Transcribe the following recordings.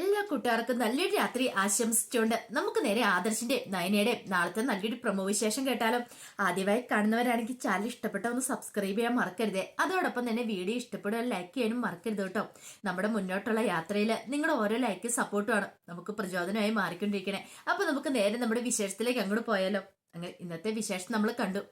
എല്ലാ കൂട്ടുകാർക്കും നല്ലൊരു രാത്രി ആശംസിച്ചുകൊണ്ട് നമുക്ക് നേരെ ആദർശിന്റെ നയനയുടെ നാളത്തെ നല്ലൊരു പ്രൊമോ വിശേഷം കേട്ടാലോ. ആദ്യമായി കാണുന്നവരാണെങ്കിൽ ചാനൽ ഇഷ്ടപ്പെട്ട ഒന്ന് സബ്സ്ക്രൈബ് ചെയ്യാൻ മറക്കരുത്. അതോടൊപ്പം തന്നെ വീഡിയോ ഇഷ്ടപ്പെടുക ലൈക്ക് ചെയ്യാനും മറക്കരുത് കേട്ടോ. നമ്മുടെ മുന്നോട്ടുള്ള യാത്രയിൽ നിങ്ങളുടെ ഓരോ ലൈക്ക് സപ്പോർട്ടുമാണ് നമുക്ക് പ്രചോദനമായി മാറിക്കൊണ്ടിരിക്കണേ. അപ്പൊ നമുക്ക് നേരെ നമ്മുടെ വിശേഷത്തിലേക്ക് അങ്ങോട്ട് പോയാലോ. അങ്ങനെ ഇന്നത്തെ വിശേഷം നമ്മൾ കണ്ടു.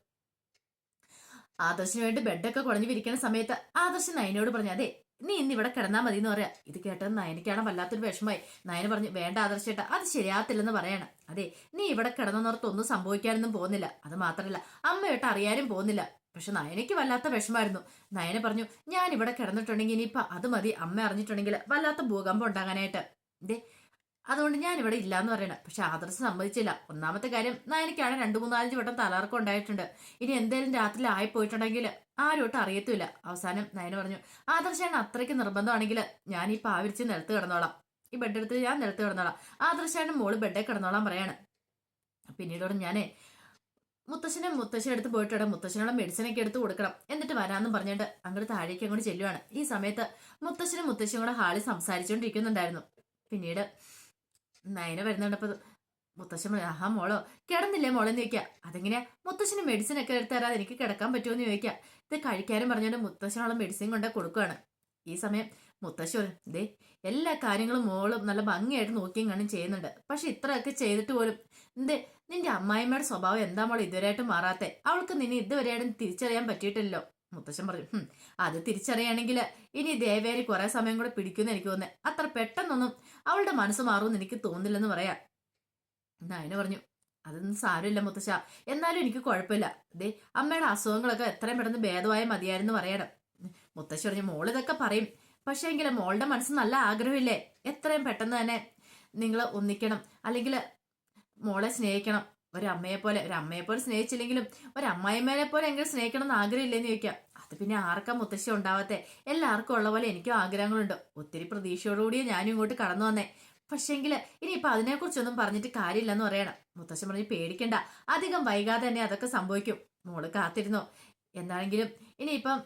ആദർശിന് വേണ്ടി ബെഡൊക്കെ കുടഞ്ഞു വിരിക്കുന്ന സമയത്ത് ആദർശ് നയനോട് പറഞ്ഞു, അതെ നീ ഇന്ന് ഇവിടെ കിടന്നാൽ മതി എന്ന് പറയാ. ഇത് കേട്ടത് നയനയ്ക്കാണ് വല്ലാത്തൊരു വിഷമമായി. നയന പറഞ്ഞു, വേണ്ട ആദർശേട്ടാ, അത് ശരിയാകത്തില്ലെന്ന് പറയണം. അതെ നീ ഇവിടെ കിടന്നോർത്ത് ഒന്നും സംഭവിക്കാനൊന്നും പോകുന്നില്ല. അത് മാത്രമല്ല അമ്മയോട്ട് അറിയാനും പോകുന്നില്ല. പക്ഷെ നയനയ്ക്ക് വല്ലാത്ത വിഷമായിരുന്നു. നയന പറഞ്ഞു, ഞാൻ ഇവിടെ കിടന്നിട്ടുണ്ടെങ്കിൽ ഇനിയിപ്പൊ അത് മതി, അമ്മ അറിഞ്ഞിട്ടുണ്ടെങ്കിൽ വല്ലാത്ത ഭൂകമ്പം ഉണ്ടാകാനായിട്ട്. ഇതേ അതുകൊണ്ട് ഞാൻ ഇവിടെ ഇല്ലാന്ന് പറയണം. പക്ഷെ ആദർശ് സമ്മതിച്ചില്ല. ഒന്നാമത്തെ കാര്യം, നയനയ്ക്കാണ് 2-3-5 വട്ടം തലകറക്കം ഉണ്ടായിട്ടുണ്ട്. ഇനി എന്തേലും രാത്രി ആയിപ്പോയിട്ടുണ്ടെങ്കിൽ ആരോട്ടും അറിയത്തില്ല. അവസാനം നയന പറഞ്ഞു, ആദർശാണ് അത്രയ്ക്ക് നിർബന്ധമാണെങ്കിൽ ഞാൻ ഈ പാവിരിച്ച് നിലത്ത് കിടന്നോളാം, ഈ ബെഡ് എടുത്ത് ഞാൻ നിലത്ത് കിടന്നോളാം. ആദർശാണ് മോള് ബെഡേ കിടന്നോളാം പറയാണ്. പിന്നീടോടെ ഞാനേ മുത്തശ്ശനെ എടുത്ത് പോയിട്ടുണ്ട്, മുത്തശ്ശനുള്ള മെഡിസിനൊക്കെ എടുത്ത് കൊടുക്കണം, എന്നിട്ട് വരാമെന്നും പറഞ്ഞിട്ട് അങ്ങോട്ട് താഴേക്ക് അങ്ങോട്ട് ചെല്ലുവാണ്. ഈ സമയത്ത് മുത്തശ്ശിയും കൂടെ ഹാളിൽ സംസാരിച്ചുകൊണ്ടിരിക്കുന്നുണ്ടായിരുന്നു. പിന്നീട് നയന വരുന്നുണ്ടപ്പോ മുത്തശ്ശൻ പറഞ്ഞു, ആഹാ മോളോ കിടന്നില്ലേ മോളെന്ന് ചോദിക്കുക. അതെങ്ങനെയാ മുത്തശ്ശന് മെഡിസിൻ ഒക്കെ എടുത്ത് തരാതെ എനിക്ക് കിടക്കാൻ പറ്റുമോ എന്ന് ചോദിക്കുക. ഇത് കഴിക്കാനും പറഞ്ഞുകൊണ്ട് മുത്തശ്ശനുള്ള മെഡിസിൻ കൊണ്ട് കൊടുക്കുകയാണ്. ഈ സമയം മുത്തശ്ശി പറഞ്ഞു, ദേ എല്ലാ കാര്യങ്ങളും മോളും നല്ല ഭംഗിയായിട്ട് നോക്കിയും കാണും ചെയ്യുന്നുണ്ട്. പക്ഷെ ഇത്രയൊക്കെ ചെയ്തിട്ട് പോലും നിന്റെ അമ്മായിമ്മയുടെ സ്വഭാവം എന്താ മോളെ ഇതുവരെയായിട്ട് മാറാത്തെ? അവൾക്ക് നിന്നെ ഇതുവരെയായിട്ടും തിരിച്ചറിയാൻ പറ്റിയിട്ടില്ലല്ലോ. മുത്തശ്ശൻ പറഞ്ഞു, അത് തിരിച്ചറിയാണെങ്കിൽ ഇനി ദേവേരി കുറെ സമയം കൂടെ പിടിക്കുമെന്ന് എനിക്ക് തോന്നുന്നത്. അത്ര പെട്ടെന്നൊന്നും അവളുടെ മനസ്സ് മാറുമെന്ന് എനിക്ക് തോന്നില്ലെന്ന് പറയാം. നയന പറഞ്ഞു, അതൊന്നും സാരമില്ല മുത്തശ്ശ, എന്നാലും എനിക്ക് കുഴപ്പമില്ല. ദേ അമ്മയുടെ അസുഖങ്ങളൊക്കെ എത്രയും പെട്ടെന്ന് ഭേദമായി മതിയായിരുന്നു പറയണം. മുത്തശ്ശി പറഞ്ഞു, മോൾ ഇതൊക്കെ പറയും, പക്ഷേ എങ്കിലും മോളുടെ മനസ്സ് നല്ല ആഗ്രഹമില്ലേ എത്രയും പെട്ടെന്ന് തന്നെ നിങ്ങൾ ഒന്നിക്കണം, അല്ലെങ്കിൽ മോളെ സ്നേഹിക്കണം. ഒരമ്മയെ പോലെ സ്നേഹിച്ചില്ലെങ്കിലും ഒരമ്മായിമ്മേനെ പോലെ എങ്കിലും സ്നേഹിക്കണം എന്ന് ആഗ്രഹമില്ലെന്ന് ചോദിക്കാം. അത് പിന്നെ ആർക്കാ മുത്തശ്ശി ഉണ്ടാവാത്തെ? എല്ലാവർക്കും ഉള്ള പോലെ എനിക്കും ആഗ്രഹങ്ങളുണ്ട്. ഒത്തിരി പ്രതീക്ഷയോടുകൂടിയേ ഞാനും ഇങ്ങോട്ട് കടന്നു വന്നേ. പക്ഷെങ്കിൽ ഇനിയിപ്പൊ അതിനെക്കുറിച്ചൊന്നും പറഞ്ഞിട്ട് കാര്യമില്ലെന്ന് പറയണം. മുത്തശ്ശൻ പറഞ്ഞ്, പേടിക്കണ്ട, അധികം വൈകാതെ തന്നെ അതൊക്കെ സംഭവിക്കും, മോള് കാത്തിരുന്നോ. എന്താണെങ്കിലും ഇനിയിപ്പം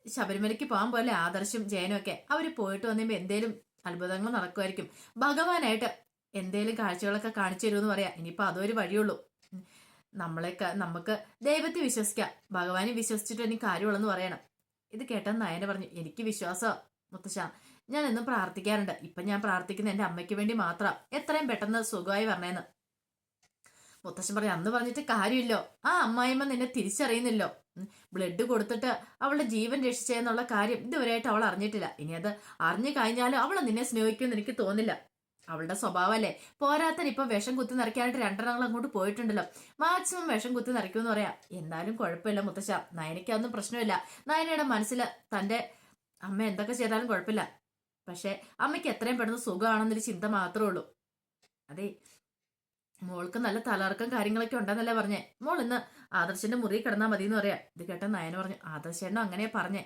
ശബരിമലയ്ക്ക് പോകാൻ പോലെ ആദർശും ജയനും ഒക്കെ അവര് പോയിട്ട് വന്നുമ്പോ എന്തേലും അത്ഭുതങ്ങൾ നടക്കുമായിരിക്കും. ഭഗവാനായിട്ട് എന്തേലും കാഴ്ചകളൊക്കെ കാണിച്ചു തരുമെന്ന് പറയാം. ഇനിയിപ്പൊ അതൊരു വഴിയുള്ളൂ. നമുക്ക് ദൈവത്തെ വിശ്വസിക്കാം, ഭഗവാനെ വിശ്വസിച്ചിട്ട് എനിക്ക് കാര്യമുള്ളെന്ന് പറയണം. ഇത് കേട്ടാൽ നയന പറഞ്ഞു, എനിക്ക് വിശ്വാസം മുത്തശ്ശ, ഞാൻ എന്നും പ്രാർത്ഥിക്കാറുണ്ട്. ഇപ്പൊ ഞാൻ പ്രാർത്ഥിക്കുന്ന എന്റെ അമ്മയ്ക്ക് വേണ്ടി മാത്രം, എത്രയും പെട്ടെന്ന് സുഖമായി വരണേന്ന്. മുത്തശ്ശൻ പറഞ്ഞു, അന്ന് പറഞ്ഞിട്ട് കാര്യമില്ലോ, ആ അമ്മായിമ്മ നിന്നെ തിരിച്ചറിയുന്നില്ലോ. ബ്ലഡ് കൊടുത്തിട്ട് അവളുടെ ജീവൻ രക്ഷിച്ചെന്നുള്ള കാര്യം ഇതുവരെയായിട്ട് അവൾ അറിഞ്ഞിട്ടില്ല. ഇനി അത് അറിഞ്ഞു കഴിഞ്ഞാലും അവൾ നിന്നെ സ്നേഹിക്കുമെന്ന് എനിക്ക് തോന്നില്ല. അവളുടെ സ്വഭാവമല്ലേ. പോരാത്തന് ഇപ്പൊ വിഷം കുത്തി നിറയ്ക്കാനായിട്ട് 2 അങ്ങോട്ട് പോയിട്ടുണ്ടല്ലോ. മാക്സിമം വിഷം കുത്തി നിറയ്ക്കുമെന്ന് പറയാം. എന്നാലും കുഴപ്പമില്ല മുത്തശ്ശ, നയനയ്ക്ക് അതൊന്നും പ്രശ്നമില്ല. നയനയുടെ മനസ്സിൽ തന്റെ അമ്മ എന്തൊക്കെ ചെയ്താലും കുഴപ്പമില്ല. പക്ഷെ അമ്മയ്ക്ക് എത്രയും പെട്ടെന്ന് സുഖമാണെന്നൊരു ചിന്ത മാത്രമേ ഉള്ളൂ. അതെ മോൾക്ക് നല്ല തലർക്കം കാര്യങ്ങളൊക്കെ ഉണ്ടെന്നല്ലേ പറഞ്ഞേ. മോൾ ഇന്ന് ആദർശന്റെ മുറി കിടന്നാൽ മതി എന്ന് പറയാം. ഇത് കേട്ട നയന പറഞ്ഞു, ആദർശേണ്ണോ അങ്ങനെ പറഞ്ഞേ.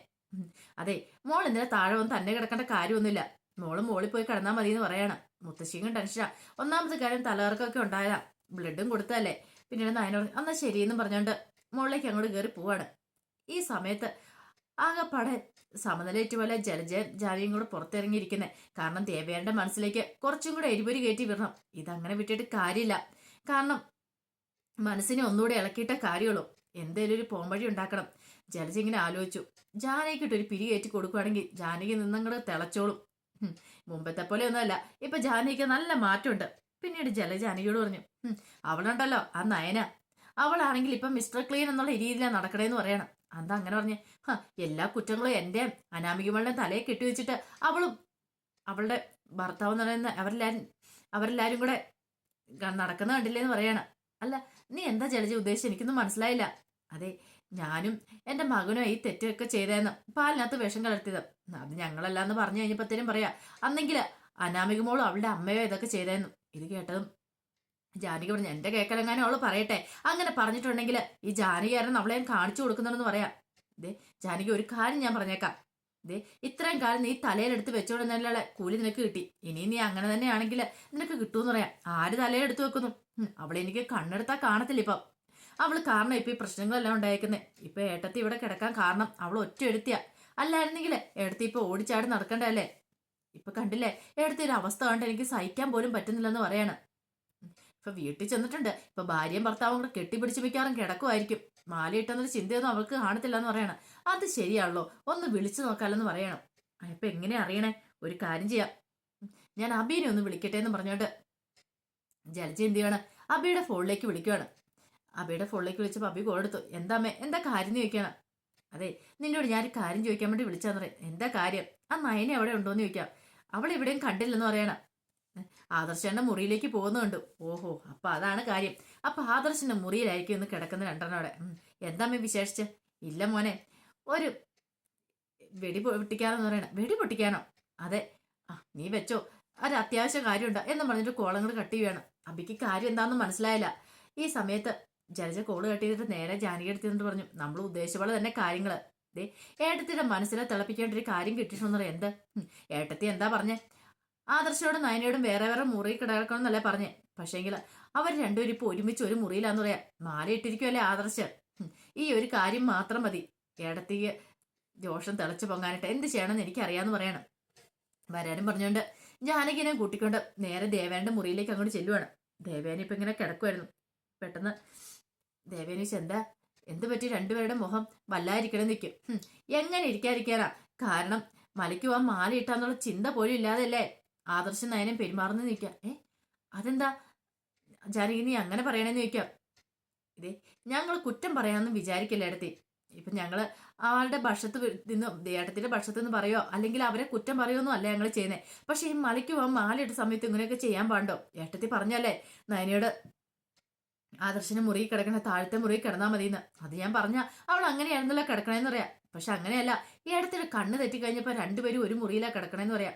അതെ മോൾ ഇന്നലെ താഴെ വന്ന് തന്നെ കിടക്കേണ്ട കാര്യമൊന്നുമില്ല, മോളിൽ പോയി കിടന്നാൽ മതി എന്ന് പറയാണ്. മുത്തശ്ശിക്കും ടെൻഷനാ. ഒന്നാമത്തെ കാര്യം തലകർക്കൊക്കെ ഉണ്ടായാ, ബ്ലഡും കൊടുത്തല്ലേ. പിന്നീട് നയന പറഞ്ഞു, എന്നാ ശരിയെന്നും പറഞ്ഞോണ്ട് മോളിലേക്ക് അങ്ങോട്ട് കയറി പോവാണ്. ഈ സമയത്ത് ആകെപ്പാടെ സമനിലേറ്റ് പോലെ ജാനയും കൂടെ പുറത്തിറങ്ങിയിരിക്കുന്നത്. കാരണം ദേവയാന്റെ മനസ്സിലേക്ക് കുറച്ചും കൂടെ എരിപൊരി കയറ്റി വിടണം. ഇതങ്ങനെ വിട്ടിട്ട് കാര്യമില്ല. കാരണം മനസ്സിനെ ഒന്നുകൂടെ ഇളക്കിയിട്ട കാര്യമുള്ളൂ. എന്തേലും ഒരു പോംവഴി ഉണ്ടാക്കണം. ജലജ ഇങ്ങനെ ആലോചിച്ചു. ജാനകിട്ട് ഒരു പിരി കയറ്റി കൊടുക്കുവാണെങ്കിൽ ജാനകി നിന്നങ്ങോട്ട് തിളച്ചോളും. മുമ്പത്തെ പോലെ ഒന്നുമല്ല, ഇപ്പൊ ജാനകിക്ക് നല്ല മാറ്റമുണ്ട്. പിന്നീട് ജലജ ജാനകിയോട് പറഞ്ഞു, അവളുണ്ടല്ലോ ആ നയന, അവളാണെങ്കിൽ ഇപ്പൊ മിസ്റ്റർ ക്ലീൻ എന്നുള്ള രീതിയിലാണ് നടക്കണേന്ന് പറയണം. എന്താ അങ്ങനെ പറഞ്ഞേ? എല്ലാ കുറ്റങ്ങളും എന്റെ അനാമികമളുടെ തലയെ കെട്ടിവെച്ചിട്ട് അവളും അവളുടെ ഭർത്താവ് എന്ന് പറയുന്ന അവരെല്ലാരും കൂടെ നടക്കുന്ന കണ്ടില്ലേന്ന് പറയണം. അല്ല നീ എന്താ ജലജ ഉദ്ദേശിച്ച് എനിക്കൊന്നും മനസ്സിലായില്ല. അതെ ഞാനും എന്റെ മകനും ഈ തെറ്റൊക്കെ ചെയ്തതെന്ന്, പാലിനകത്ത് വിഷം കലർത്തിയത്. അത് ഞങ്ങളല്ലാന്ന് പറഞ്ഞു കഴിഞ്ഞപ്പോഴത്തേനും പറയാ, അന്നെങ്കിൽ അനാമികമോളും അവളുടെ അമ്മയോ ഇതൊക്കെ ചെയ്തതെന്നും. ഇത് കേട്ടതും ജാനകി പറഞ്ഞു, എന്റെ കേക്കലെങ്ങാനും അവള് പറയട്ടെ, അങ്ങനെ പറഞ്ഞിട്ടുണ്ടെങ്കിൽ ഈ ജാനകിയാരൻ അവളെ ഞാൻ കാണിച്ചു കൊടുക്കുന്നുണ്ടെന്ന് പറയാം. ഇതേ ജാനകി, ഒരു കാര്യം ഞാൻ പറഞ്ഞേക്കാം. ഇതേ ഇത്രയും കാലം നീ തലയിലെടുത്ത് വെച്ചോടുന്നതിനുള്ള കൂലി നിനക്ക് കിട്ടി. ഇനി നീ അങ്ങനെ തന്നെയാണെങ്കിൽ നിനക്ക് കിട്ടുമെന്ന് പറയാം. ആര് തലയിലെടുത്ത് വെക്കുന്നു? അവളെ എനിക്ക് കണ്ണെടുത്താൽ കാണത്തില്ല. ഇപ്പം അവള് കാരണം ഇപ്പൊ ഈ പ്രശ്നങ്ങളെല്ലാം ഉണ്ടായേക്കുന്നത്. ഇപ്പൊ ഏട്ടത്തി ഇവിടെ കിടക്കാൻ കാരണം അവൾ ഒറ്റ എടുത്തിയാ. അല്ലായിരുന്നെങ്കിൽ ഏട്ടത്തി ഇപ്പൊ ഓടിച്ചാടി നടക്കണ്ടല്ലേ. ഇപ്പൊ കണ്ടില്ലേ എടുത്ത ഒരു അവസ്ഥ കണ്ട് എനിക്ക് സഹിക്കാൻ പോലും പറ്റുന്നില്ലെന്ന് പറയാണ്. ഇപ്പൊ വീട്ടിൽ ചെന്നിട്ടുണ്ട്. ഇപ്പൊ ഭാര്യയും ഭർത്താവും കൂടെ കെട്ടിപ്പിടിച്ച് മിക്കാറും കിടക്കുമായിരിക്കും. മാലയിട്ടെന്നൊരു ചിന്തയൊന്നും അവൾക്ക് കാണത്തില്ല എന്ന് പറയണം. അത് ശരിയാണല്ലോ, ഒന്ന് വിളിച്ചു നോക്കാലെന്ന് പറയണം. ഇപ്പൊ എങ്ങനെ അറിയണേ? ഒരു കാര്യം ചെയ്യാം, ഞാൻ അബീനെ ഒന്ന് വിളിക്കട്ടെ എന്ന് പറഞ്ഞോണ്ട് ജലജ എന്ത് ചെയ്യാണ്, അബിയുടെ ഫോണിലേക്ക് വിളിക്കുകയാണ്. അബിയുടെ ഫോണിലേക്ക് വിളിച്ചപ്പോൾ അബി കോൾ എടുത്തു. എന്താമ്മേ, എന്താ കാര്യം എന്ന് ചോദിക്കണം. അതെ, നിന്നോട് ഞാൻ കാര്യം ചോദിക്കാൻ വേണ്ടി വിളിച്ചാന്ന് പറയും. എന്താ കാര്യം? ആ നയനെ അവിടെ ഉണ്ടോന്ന് ചോദിക്കാം. അവൾ എവിടെയും കണ്ടില്ലെന്ന് പറയണം. ആദർശന്റെ മുറിയിലേക്ക് പോകുന്നുണ്ട്. ഓഹോ, അപ്പൊ അതാണ് കാര്യം. അപ്പൊ ആദർശന്റെ മുറിയിലായിരിക്കും ഇന്ന് കിടക്കുന്ന രണ്ടെണ്ണോടെ. എന്താമ്മേ വിശേഷിച്ച്? ഇല്ല മോനെ, ഒരു വെടി പൊട്ടിക്കാനെന്ന് പറയണം. വെടി പൊട്ടിക്കാനോ? അതെ. നീ വെച്ചോ, ഒരു അത്യാവശ്യ കാര്യമുണ്ട് എന്ന് പറഞ്ഞിട്ട് കോളങ്ങൾ കട്ട് ചെയ്യുകയാണ്. അബിക്ക് കാര്യം എന്താണെന്ന് മനസ്സിലായില്ല. ഈ സമയത്ത് ജലജ കോള് കട്ട് ചെയ്തിട്ട് നേരെ ജാനകി എടുത്തിട്ട് പറഞ്ഞു, നമ്മൾ ഉദ്ദേശിച്ച പോലെ തന്നെ കാര്യങ്ങള്. ദേ, ഏട്ടത്തിയുടെ മനസ്സിനെ തിളപ്പിക്കേണ്ട ഒരു കാര്യം കിട്ടിയിട്ടുണ്ടെന്ന് പറയാം. എന്ത്? ഏട്ടത്തി എന്താ പറഞ്ഞേ? ആദർശയോടും നയനയോടും വേറെ വേറെ മുറി കിടക്കണം എന്നല്ലേ പറഞ്ഞേ. പക്ഷേങ്കിൽ അവർ രണ്ടുപേരും ഇപ്പൊ ഒരുമിച്ച് ഒരു മുറിയിലാന്ന് പറയാം. മാല ഇട്ടിരിക്കുമല്ലേ ആദർശ്. ഈ ഒരു കാര്യം മാത്രം മതി ഏടത്തിക്ക് ദോഷം തിളച്ചു പൊങ്ങാനിട്ട്. എന്ത് ചെയ്യണമെന്ന് എനിക്കറിയാന്ന് പറയണം. വരാനും പറഞ്ഞുകൊണ്ട് ജാനകിനെ കൂട്ടിക്കൊണ്ട് നേരെ ദേവേന്റെ മുറിയിലേക്ക് അങ്ങോട്ട് ചെല്ലുവാണ്. ദേവേന ഇപ്പൊ ഇങ്ങനെ കിടക്കുമായിരുന്നു. പെട്ടെന്ന് ദേവേന എന്താ, എന്ത് പറ്റി? രണ്ടുപേരുടെ മുഖം വല്ലാതിരിക്കണം നിൽക്കും. എങ്ങനെ ഇരിക്കാതിരിക്കാനാ? കാരണം മലയ്ക്ക് പോവാൻ മാല ഇട്ടാന്നുള്ള ചിന്ത പോലും ഇല്ലാതല്ലേ ആദർശം നയനം പെരുമാറുന്ന നിൽക്കാം. അതെന്താ ജാനകി നീ അങ്ങനെ പറയണേന്ന് ചോദിക്കാം. ഇതേ, ഞങ്ങൾ കുറ്റം പറയാമെന്ന് വിചാരിക്കില്ല ഏടത്തി. ഇപ്പൊ ഞങ്ങള് അവളുടെ ഭക്ഷത്ത് നിന്ന് ഏട്ടത്തിന്റെ ഭക്ഷത്ത് നിന്ന് പറയോ അല്ലെങ്കിൽ അവരെ കുറ്റം പറയുമൊന്നും അല്ല ഞങ്ങൾ ചെയ്യുന്നത്. പക്ഷെ ഈ മലയ്ക്ക് പോകാൻ മാലയിട്ട സമയത്ത് ഇങ്ങനെയൊക്കെ ചെയ്യാൻ പാടോ? ഏട്ടത്തി പറഞ്ഞല്ലേ നയനയോട് ആദർശന് മുറി കിടക്കണ താഴത്തെ മുറി കിടന്നാൽ മതിയെന്ന്. അത് ഞാൻ പറഞ്ഞ അവൾ അങ്ങനെയായിരുന്നല്ലോ കിടക്കണേന്ന് പറയാം. പക്ഷെ അങ്ങനെയല്ല, ഈ ഏടത്തിന്റെ കണ്ണ് തെറ്റിക്കഴിഞ്ഞപ്പോ രണ്ടുപേരും ഒരു മുറിയിലാ കിടക്കണേന്ന് പറയാം.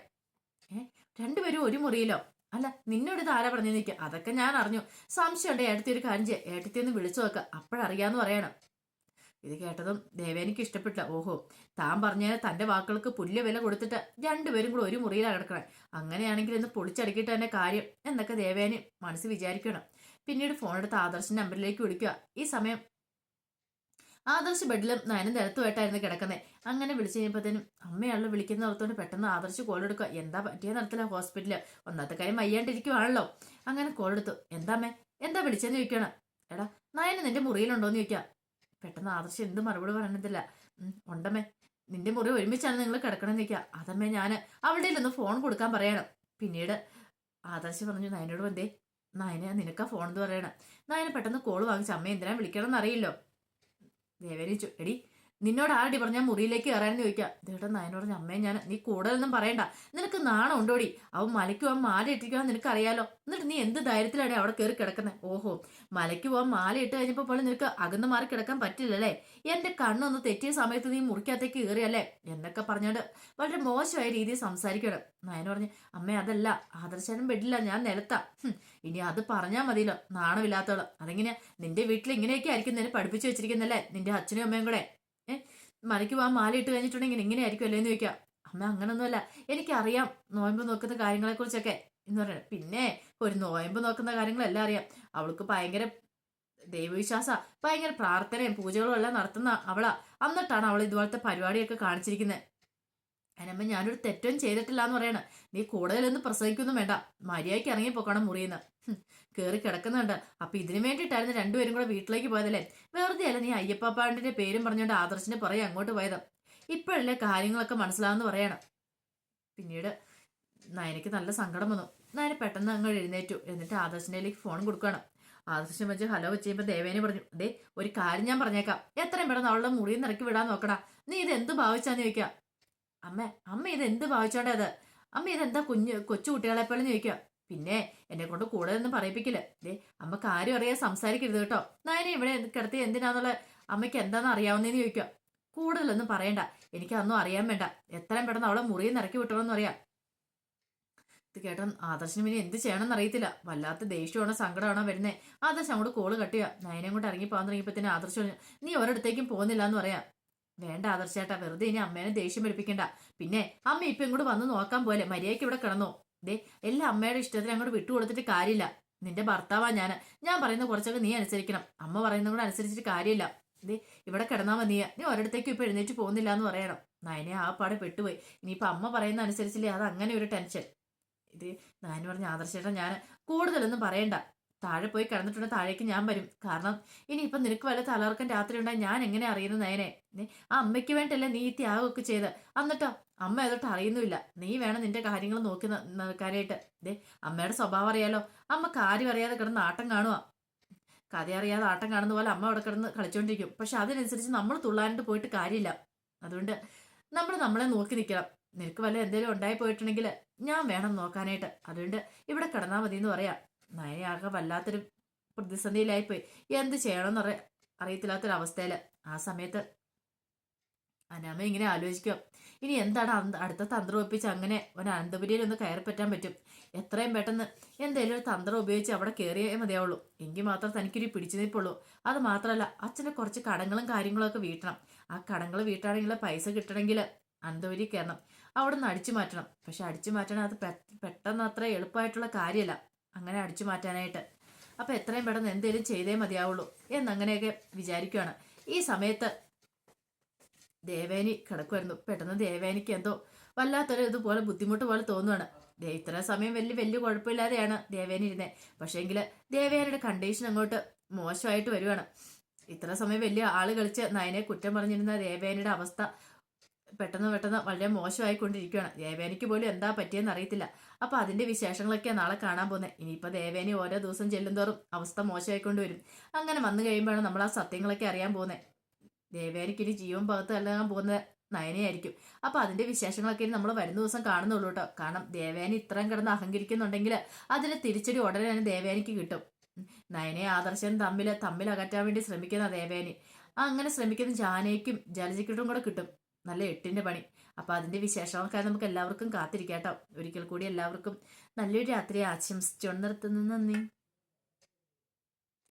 രണ്ടുപേരും ഒരു മുറിയിലോ? അല്ല, നിന്നോട് ഇത് ആരാ പറഞ്ഞു നിൽക്കുക? അതൊക്കെ ഞാൻ അറിഞ്ഞു. സംശയമുണ്ട് ഏട്ടത്തി ഒരു കാര്യം ചെയ്യുക, ഏട്ടത്തി ഒന്ന് വിളിച്ചു നോക്കുക, അപ്പോഴറിയാന്ന് പറയണം. ഇത് കേട്ടതും ദേവേനിക്ക് ഇഷ്ടപ്പെട്ടില്ല. ഓഹോ, താൻ പറഞ്ഞാൽ തന്റെ വാക്കുകൾക്ക് പുല്ല് വില കൊടുത്തിട്ട് രണ്ടുപേരും കൂടെ ഒരു മുറിയിലാണ് കിടക്കണേ. അങ്ങനെയാണെങ്കിൽ ഇന്ന് പൊളിച്ചടുക്കിയിട്ട് തന്നെ കാര്യം എന്നൊക്കെ ദേവേനി മനസ്സ് വിചാരിക്കണം. പിന്നീട് ഫോൺ എടുത്ത് ആദർശിന്റെ നമ്പറിലേക്ക് വിളിക്കുക. ഈ സമയം ആദർശ് ബെഡിലും നയനും നിലത്തുമായിട്ടായിരുന്നു കിടക്കുന്നത്. അങ്ങനെ വിളിച്ചു കഴിഞ്ഞപ്പോഴത്തേനും അമ്മയാണല്ലോ വിളിക്കുന്ന ഓർത്തോണ്ട് പെട്ടെന്ന് ആദർശ് കോൾ എടുക്കുക. എന്താ പറ്റിയ നടത്തില്ല ഹോസ്പിറ്റലില്, ഒന്നാമത്തെ കാര്യം വയ്യാണ്ടിരിക്കുവാണല്ലോ. അങ്ങനെ കോൾ എടുത്തു. എന്താ അമ്മേ, എന്താ വിളിച്ചെന്ന് ചോദിക്കണം. എടാ, നയന് നിന്റെ മുറിയിലുണ്ടോന്ന് ചോദിക്കാം. പെട്ടെന്ന് ആദർശ് എന്ത് മറുപടി പറയണതില്ല. ഉണ്ടമ്മേ, നിന്റെ മുറി ഒരുമിച്ചാണ് നിങ്ങൾ കിടക്കണമെന്ന് ചോദിക്കുക. അതമ്മേ, ഞാൻ അവളുടെ ഒന്ന് ഫോൺ കൊടുക്കാൻ പറയണം. പിന്നീട് ആദർശ് പറഞ്ഞു നയനോട് വന്നേ, നയന നിനക്കാ ഫോൺ എന്ന് പറയണം. നയന പെട്ടെന്ന് കോള് വാങ്ങിച്ചു. അമ്മ എന്തിനാ വിളിക്കണം എന്നറിയില്ലോ. ദേവേനിച്ചു, എടി നിന്നോട് ആരടി പറഞ്ഞാൽ മുറിയിലേക്ക് കയറാനെന്ന് ചോദിക്കാം. ദേട്ടാ നയന പറഞ്ഞ അമ്മയെ ഞാൻ, നീ കൂടുതലൊന്നും പറയണ്ട, നിനക്ക് നാണം ഉണ്ടോടി? അവൻ മലയ്ക്ക് പോകാൻ മാല ഇട്ടിരിക്കാൻ നിനക്ക് അറിയാലോ, എന്നിട്ട് നീ എന്ത് ധൈര്യത്തിലാണ് അവിടെ കയറി കിടക്കുന്നത്? ഓഹോ, മലയ്ക്ക് പോകാൻ മാല ഇട്ട് കഴിഞ്ഞപ്പോൾ പോലും നിനക്ക് അകന്ന് മാറി കിടക്കാൻ പറ്റില്ലല്ലേ? എന്റെ കണ്ണൊന്ന് തെറ്റിയ സമയത്ത് നീ മുറിക്കകത്തേക്ക് കയറിയല്ലേ എന്നൊക്കെ പറഞ്ഞോണ്ട് വളരെ മോശമായ രീതിയിൽ സംസാരിക്കണം. നയന പറഞ്ഞ് അമ്മേ അതല്ല, ആദർശനും ബെഡില്ല, ഞാൻ നിലത്താ. ഇനി അത് പറഞ്ഞാൽ മതിയല്ലോ, നാണമില്ലാത്തോളം. അതെങ്ങനെയാ നിന്റെ വീട്ടിൽ ഇങ്ങനെയൊക്കെ ആയിരിക്കും നിന്നെ പഠിപ്പിച്ചു വെച്ചിരിക്കുന്നല്ലേ നിന്റെ അച്ഛനും അമ്മയും കൂടെ? മലയ്ക്ക് പോകാൻ മാല ഇട്ട് കഴിഞ്ഞിട്ടുണ്ടെങ്കിൽ ഇങ്ങനെ ആയിരിക്കും അല്ലേന്ന് ചോദിക്കാം. അമ്മ അങ്ങനൊന്നുമല്ല, എനിക്കറിയാം നോയമ്പ് നോക്കുന്ന കാര്യങ്ങളെ കുറിച്ചൊക്കെ എന്ന് പറയണം. പിന്നെ ഒരു നോയമ്പ് നോക്കുന്ന കാര്യങ്ങളെല്ലാം അറിയാം. അവൾക്ക് ഭയങ്കര ദൈവവിശ്വാസ, ഭയങ്കര പ്രാർത്ഥനയും പൂജകളും എല്ലാം നടത്തുന്ന അവളാ. എന്നിട്ടാണ് അവൾ ഇതുപോലത്തെ പരിപാടിയൊക്കെ കാണിച്ചിരിക്കുന്നത്. അതിനമ്മ ഞാനൊരു തെറ്റും ചെയ്തിട്ടില്ല എന്ന് പറയണം. നീ കൂടുതലൊന്നും പ്രസവിക്കൊന്നും വേണ്ട, മര്യാദയ്ക്ക് ഇറങ്ങിപ്പോക്കണം മുറിയുന്ന കയറി കിടക്കുന്നുണ്ട്. അപ്പൊ ഇതിനു വേണ്ടിയിട്ടായിരുന്നു രണ്ടുപേരും കൂടെ വീട്ടിലേക്ക് പോയതല്ലേ? വെറുതെ അല്ല നീ അയ്യപ്പാപ്പാണ്ടിന്റെ പേരും പറഞ്ഞുകൊണ്ട് ആദർശിനെ പുറകെ അങ്ങോട്ട് പോയത്. ഇപ്പോഴല്ലേ കാര്യങ്ങളൊക്കെ മനസ്സിലാവെന്ന് പറയണം. പിന്നീട് നയനയ്ക്ക് നല്ല സങ്കടം വന്നു. നയന പെട്ടെന്ന് അങ്ങോട്ട് എഴുന്നേറ്റു. എന്നിട്ട് ആദർശിലേക്ക് ഫോൺ കൊടുക്കണം. ആദർശം വെച്ച് ഹലോ വെച്ച് കഴിയുമ്പോൾ ദേവേനെ പറഞ്ഞു, ദേ ഒരു കാര്യം ഞാൻ പറഞ്ഞേക്കാം, എത്രയും പെട്ടെന്ന് അവളുടെ മുറിയിൽ നിന്ന് ഇറക്കി വിടാൻ നോക്കടാ. നീ ഇത് എന്ത് ഭാവിച്ചാന്ന് ചോദിക്കാം. അമ്മ ഇത് എന്ത് ഭാവിച്ചോണ്ടേ അത്? അമ്മ ഇതെന്താ കൊച്ചു കുട്ടികളെ പോലെ ചോദിക്കുക. പിന്നെ എന്നെ കൊണ്ട് കൂടുതലൊന്നും പറയിപ്പിക്കില്ല. ദേ അമ്മ കാര്യം അറിയാൻ സംസാരിക്കരുത് കേട്ടോ. നയനെ ഇവിടെ കിടത്തി എന്തിനാന്നുള്ള അമ്മയ്ക്ക് എന്താണെന്ന് അറിയാവുന്നതെന്ന് ചോദിക്കുക. കൂടുതലൊന്നും പറയണ്ട, എനിക്കതൊന്നും അറിയാൻ വേണ്ട, എത്രയും പെട്ടെന്ന് അവളെ മുറിയിൽ നിന്ന് ഇറക്കി വിട്ടണമെന്ന് അറിയാം. ഇത് കേട്ടോ ആദർശന് പിന്നെ എന്ത് ചെയ്യണമെന്ന് അറിയത്തില്ല. വല്ലാത്ത ദേഷ്യമാണോ സങ്കടമാണോ വരുന്നേ. ആദർശം അങ്ങോട്ട് കോള് കട്ടുക. നയനെ അങ്ങോട്ട് ഇറങ്ങി പോകാൻ തുടങ്ങിയപ്പോഴത്തേന് ആദർശം നീ ഒരിടത്തേക്കും പോകുന്നില്ല എന്ന് പറയാം. വേണ്ട ആദർശേട്ടാ, വെറുതെ ഇനി അമ്മേനെ ദേഷ്യം പിടിപ്പിക്കണ്ട. പിന്നെ അമ്മ ഇപ്പൊ ഇങ്ങോട്ട് വന്ന് നോക്കാൻ പോലെ മര്യാദയ്ക്ക് ഇവിടെ കിടന്നോ. ദേ എല്ലാം അമ്മയുടെ ഇഷ്ടത്തിന് അങ്ങോട്ട് വിട്ടുകൊടുത്തിട്ട് കാര്യമില്ല. നിന്റെ ഭർത്താവാ ഞാൻ പറയുന്ന കുറച്ചൊക്കെ നീ അനുസരിക്കണം. അമ്മ പറയുന്ന കൂടെ അനുസരിച്ചിട്ട് കാര്യമില്ല. ദേ ഇവിടെ കിടന്നാ മതി, നീ ഒരിടത്തേക്കും ഇപ്പൊ എഴുന്നേറ്റ് പോകുന്നില്ല എന്ന് പറയണം. നയനെ ആ പാടെ പെട്ടുപോയി. ഇനിയിപ്പൊ അമ്മ പറയുന്ന അനുസരിച്ചില്ലേ അത് അങ്ങനെ ഒരു ടെൻഷൻ. ഇത് നയന് പറഞ്ഞ ആദർശേട്ടാ ഞാൻ കൂടുതലൊന്നും പറയണ്ട, താഴെ പോയി കിടന്നിട്ടുണ്ടെങ്കിൽ താഴേക്ക് ഞാൻ വരും. കാരണം ഇനിയിപ്പൊ നിനക്ക് വല്ല തലകറക്കം രാത്രി ഉണ്ടായി ഞാൻ എങ്ങനെ അറിയുന്നു നയനെ? ആ അമ്മയ്ക്ക് വേണ്ടിയല്ലേ നീ ഈ ത്യാഗമൊക്കെ ചെയ്ത്. എന്നിട്ടോ അമ്മ ഏതോട്ട് അറിയുന്നുമില്ല. നീ വേണം നിന്റെ കാര്യങ്ങൾ നോക്കി നിൽക്കാനായിട്ട്. ദേ അമ്മയുടെ സ്വഭാവം അറിയാലോ, അമ്മ കാര്യം അറിയാതെ കിടന്ന് ആട്ടം കാണുക. കഥ അറിയാതെ ആട്ടം കാണുന്ന പോലെ അമ്മ അവിടെ കിടന്ന് കളിച്ചോണ്ടിരിക്കും. പക്ഷെ അതിനനുസരിച്ച് നമ്മൾ തുള്ളാനായിട്ട് പോയിട്ട് കാര്യമില്ല. അതുകൊണ്ട് നമ്മൾ നമ്മളെ നോക്കി നിൽക്കണം. നിനക്ക് വല്ല എന്തെങ്കിലും ഉണ്ടായി പോയിട്ടുണ്ടെങ്കിൽ ഞാൻ വേണം നോക്കാനായിട്ട്. അതുകൊണ്ട് ഇവിടെ കിടന്നാൽ മതി എന്ന് പറയാം. നയനാകെ വല്ലാത്തൊരു പ്രതിസന്ധിയിലായിപ്പോയി. എന്ത് ചെയ്യണമെന്ന് അറിയത്തില്ലാത്തൊരവസ്ഥയില്. ആ സമയത്ത് അനാമ ഇങ്ങനെ ആലോചിക്കുക, ഇനി എന്താണ് അടുത്ത തന്ത്രം ഒപ്പിച്ച് അങ്ങനെ ഒരു അനന്തപുരിയിൽ ഒന്ന് കയറി പറ്റാൻ പറ്റും. എത്രയും പെട്ടെന്ന് എന്തെങ്കിലും ഒരു തന്ത്രം ഉപയോഗിച്ച് അവിടെ കയറിയേ മതിയാവുള്ളൂ. എങ്കിൽ മാത്രം തനിക്കൊരു പിടിച്ചു നിൽപ്പുള്ളൂ. അത് മാത്രമല്ല അച്ഛൻ്റെ കുറച്ച് കടങ്ങളും കാര്യങ്ങളൊക്കെ വീട്ടണം. ആ കടങ്ങൾ വീട്ടാണെങ്കിൽ പൈസ കിട്ടണമെങ്കിൽ അനന്തപുരി കയറണം. അവിടെ നിന്ന് അടിച്ചു മാറ്റണം. പക്ഷെ അടിച്ചു മാറ്റണം അത് പെട്ടെന്ന് അത്ര എളുപ്പമായിട്ടുള്ള കാര്യമല്ല അങ്ങനെ അടിച്ചു മാറ്റാനായിട്ട്. അപ്പം എത്രയും പെട്ടെന്ന് എന്തെങ്കിലും ചെയ്തേ മതിയാവുള്ളൂ എന്നങ്ങനെയൊക്കെ വിചാരിക്കുകയാണ്. ഈ സമയത്ത് ദേവേനി കിടക്കുമായിരുന്നു. പെട്ടെന്ന് ദേവേനിക്ക് എന്തോ വല്ലാത്തൊരു ഇതുപോലെ ബുദ്ധിമുട്ട് പോലെ തോന്നുവാണ്. ഇത്ര സമയം വലിയ കുഴപ്പമില്ലാതെയാണ് ദേവേനി ഇരുന്നത്. പക്ഷേങ്കിൽ ദേവേനിയുടെ കണ്ടീഷൻ അങ്ങോട്ട് മോശമായിട്ട് വരുവാണ്. ഇത്ര സമയം വലിയ ആള് കളിച്ച് നയനെ കുറ്റം പറഞ്ഞിരുന്ന ദേവേനിയുടെ അവസ്ഥ പെട്ടെന്ന് വളരെ മോശമായിക്കൊണ്ടിരിക്കുകയാണ്. ദേവേനിക്ക് പോലും എന്താ പറ്റിയെന്ന് അറിയത്തില്ല. അപ്പൊ അതിന്റെ വിശേഷങ്ങളൊക്കെയാണ് നാളെ കാണാൻ പോകുന്നത്. ഇനിയിപ്പോ ദേവേനി ഓരോ ദിവസം ചെല്ലുന്തോറും അവസ്ഥ മോശമായിക്കൊണ്ട് വരും. അങ്ങനെ വന്നു കഴിയുമ്പോഴാണ് നമ്മൾ ആ സത്യങ്ങളൊക്കെ അറിയാൻ പോകുന്നത്. ദേവേനിക്ക് ഇനി ജീവൻ പകത്ത് നൽകാൻ പോകുന്നത് നയനയായിരിക്കും. അപ്പൊ അതിന്റെ വിശേഷങ്ങളൊക്കെ നമ്മൾ വരുന്ന ദിവസം കാണുന്നുള്ളൂ കേട്ടോ. കാരണം ദേവേനി ഇത്രയും കിടന്ന് അഹങ്കരിക്കുന്നുണ്ടെങ്കിൽ അതിന് തിരിച്ചടി ഉടനെ തന്നെ ദേവേനിക്ക് കിട്ടും. നയനെ ആദർശനും തമ്മിൽ അകറ്റാൻ വേണ്ടി ശ്രമിക്കുന്ന ദേവേനി അങ്ങനെ ശ്രമിക്കുന്ന ജാനയ്ക്കും ജലജയ്ക്കും കൂടെ കിട്ടും നല്ല എട്ടിന്റെ പണി. അപ്പൊ അതിന്റെ വിശേഷങ്ങൾക്കായി നമുക്ക് എല്ലാവർക്കും കാത്തിരിക്കാട്ടോ. ഒരിക്കൽ കൂടി എല്ലാവർക്കും നല്ലൊരു രാത്രി ആശംസിച്ചുകൊണ്ട് നിർത്തുന്നു. നന്ദി.